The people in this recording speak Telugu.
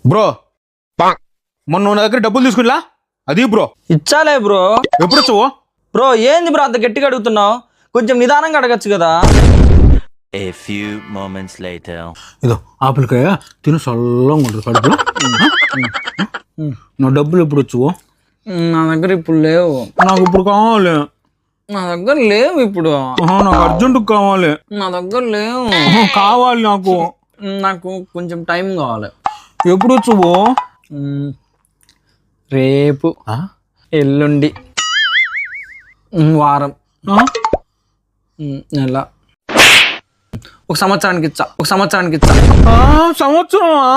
బ్రో మొన్న నా దగ్గర డబ్బులు తీసుకున్నా అది బ్రో. ఇచ్చాలే బ్రో. ఎప్పుడు వచ్చావు బ్రో? ఏంది బ్రో అంత గట్టిగా అడుగుతున్నావు? కొంచెం నిదానంగా అడగచ్చు కదా. A few moments later. ఇదో ఆపిల్కాయ తిను చల్లగా ఉంటుంది కడుపులో. నా డబ్బులు ఎప్పుడు వచ్చావు? నా దగ్గర ఇప్పుడు లేవు. నాకు ఇప్పుడు కావాలి. నా దగ్గర లేవు ఇప్పుడు. నాకు అర్జెంట్ కావాలి. నా దగ్గర లేవు. కావాలి నాకు. నాకు కొంచెం టైం కావాలి. ఎప్పుడు వచ్చావు? రేపు, ఎల్లుండి, వారం, నెల, ఒక సంవత్సరానికి ఇచ్చా. సంవత్సరమా?